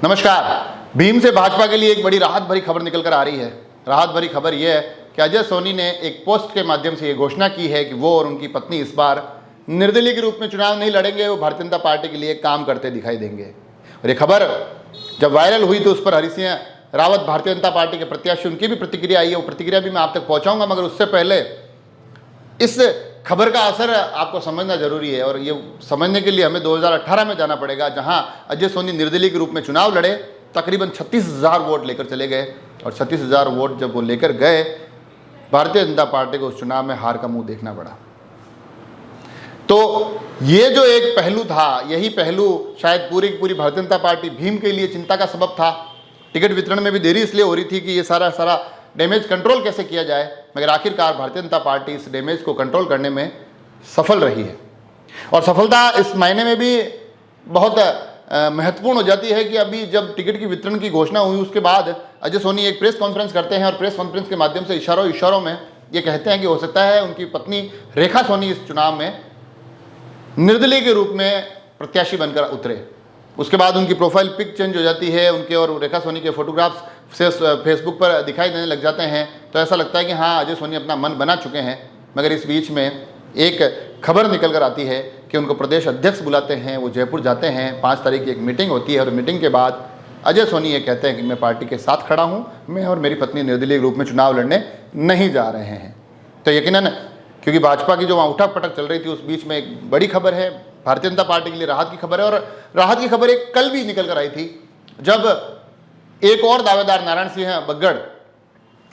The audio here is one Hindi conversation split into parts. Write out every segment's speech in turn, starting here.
नमस्कार। भीम से भाजपा के लिए एक बड़ी राहत भरी खबर निकल कर आ रही है। राहत भरी खबर यह है कि अजय सोनी ने एक पोस्ट के माध्यम से ये घोषणा की है कि वो और उनकी पत्नी इस बार निर्दलीय के रूप में चुनाव नहीं लड़ेंगे, वो भारतीय जनता पार्टी के लिए काम करते दिखाई देंगे। और ये खबर जब वायरल हुई तो उस पर हरी सिंह रावत भारतीय जनता पार्टी के प्रत्याशी, उनकी भी प्रतिक्रिया आई है। वो प्रतिक्रिया भी मैं आप तक पहुंचाऊंगा, मगर उससे पहले इस खबर का असर आपको समझना जरूरी है। और ये समझने के लिए हमें 2018 में जाना पड़ेगा, जहां अजय सोनी निर्दलीय के रूप में चुनाव लड़े, तकरीबन 36,000 वोट लेकर चले गए। और 36,000 वोट जब वो लेकर गए, भारतीय जनता पार्टी को उस चुनाव में हार का मुंह देखना पड़ा। तो ये जो एक पहलू था, यही पहलू शायद पूरी की पूरी भारतीय जनता पार्टी भीम के लिए चिंता का सबब था। टिकट वितरण में भी देरी इसलिए हो रही थी कि ये सारा डैमेज कंट्रोल कैसे किया जाए, मगर आखिरकार भारतीय जनता पार्टी इस डैमेज को कंट्रोल करने में सफल रही है। और सफलता इस मायने में भी बहुत महत्वपूर्ण हो जाती है कि अभी जब टिकट की वितरण की घोषणा हुई, उसके बाद अजय सोनी एक प्रेस कॉन्फ्रेंस करते हैं और प्रेस कॉन्फ्रेंस के माध्यम से इशारों में ये कहते हैं कि हो सकता है उनकी पत्नी रेखा सोनी इस चुनाव में निर्दलीय के रूप में प्रत्याशी बनकर उतरे। उसके बाद उनकी प्रोफाइल पिक चेंज हो जाती है, उनके और रेखा सोनी के फोटोग्राफ्स से फेसबुक पर दिखाई देने लग जाते हैं। तो ऐसा लगता है कि हाँ, अजय सोनी अपना मन बना चुके हैं। मगर इस बीच में एक खबर निकल कर आती है कि उनको प्रदेश अध्यक्ष बुलाते हैं, वो जयपुर जाते हैं, 5 तारीख की एक मीटिंग होती है। और मीटिंग के बाद अजय सोनी ये कहते हैं कि मैं पार्टी के साथ खड़ा हूँ, मैं और मेरी पत्नी निर्दलीय रूप में चुनाव लड़ने नहीं जा रहे हैं। तो यकीनन क्योंकि भाजपा की जो वहाँ उठक पटक चल रही थी, उस बीच में एक बड़ी खबर है, भारतीय जनता पार्टी के लिए राहत की खबर है। और राहत की खबर एक कल भी निकल कर आई थी, जब एक और दावेदार नारायण सिंह बग्गड़,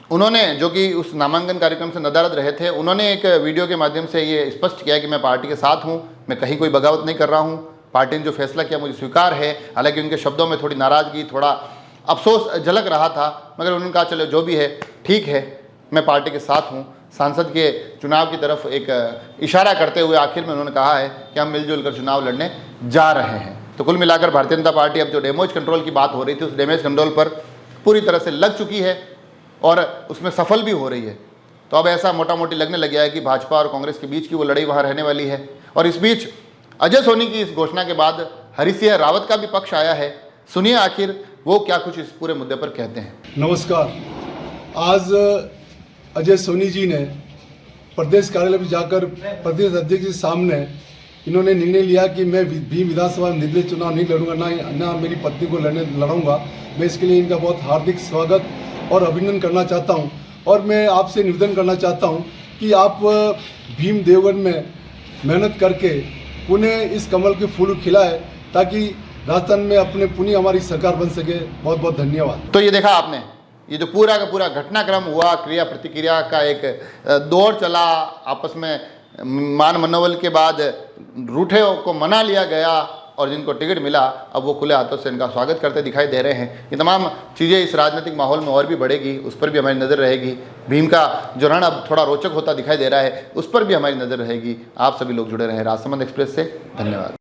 उन्होंने, जो कि उस नामांकन कार्यक्रम से नदारद रहे थे, उन्होंने एक वीडियो के माध्यम से ये स्पष्ट किया कि मैं पार्टी के साथ हूँ, मैं कहीं कोई बगावत नहीं कर रहा हूँ, पार्टी ने जो फैसला किया मुझे स्वीकार है। हालांकि उनके शब्दों में थोड़ी नाराजगी, थोड़ा अफसोस झलक रहा था, मगर उन्होंने कहा चलो जो भी है ठीक है, मैं पार्टी के साथ हूँ। सांसद के चुनाव की तरफ एक इशारा करते हुए आखिर में उन्होंने कहा है कि हम मिलजुल कर चुनाव लड़ने जा रहे हैं। तो कुल मिलाकर भारतीय जनता पार्टी अब जो डैमेज कंट्रोल की बात हो रही थी, उस डैमेज कंट्रोल पर पूरी तरह से लग चुकी है और उसमें सफल भी हो रही है। तो अब ऐसा मोटा मोटी लगने लग गया है कि भाजपा और कांग्रेस के बीच की वो लड़ाई वहाँ रहने वाली है। और इस बीच अजय सोनी की इस घोषणा के बाद हरी सिंह रावत का भी पक्ष आया है। सुनिए आखिर वो क्या कुछ इस पूरे मुद्दे पर कहते हैं। नमस्कार। आज अजय सोनी जी ने प्रदेश कार्यालय में जाकर प्रदेश अध्यक्ष के सामने इन्होंने निर्णय लिया कि मैं भीम विधानसभा निर्दलीय चुनाव नहीं लड़ूंगा, ना मेरी पत्नी को लड़ूंगा। मैं इसके लिए इनका बहुत हार्दिक स्वागत और अभिनंदन करना चाहता हूं। और मैं आपसे निवेदन करना चाहता हूं कि आप भीम देवगढ़ में मेहनत करके पुनः इस कमल के फूल खिलाए, ताकि राजस्थान में अपने पुनः हमारी सरकार बन सके। बहुत बहुत धन्यवाद। तो ये देखा आपने, ये जो पूरा का पूरा घटनाक्रम हुआ, क्रिया प्रतिक्रिया का एक दौर चला, आपस में मान मनोबल के बाद रूठे को मना लिया गया और जिनको टिकट मिला अब वो खुले हाथों से इनका स्वागत करते दिखाई दे रहे हैं। ये तमाम चीज़ें इस राजनीतिक माहौल में और भी बढ़ेगी, उस पर भी हमारी नज़र रहेगी। भीम का जो रण अब थोड़ा रोचक होता दिखाई दे रहा है, उस पर भी हमारी नज़र रहेगी। आप सभी लोग जुड़े रहें राजसमंद एक्सप्रेस से। धन्यवाद।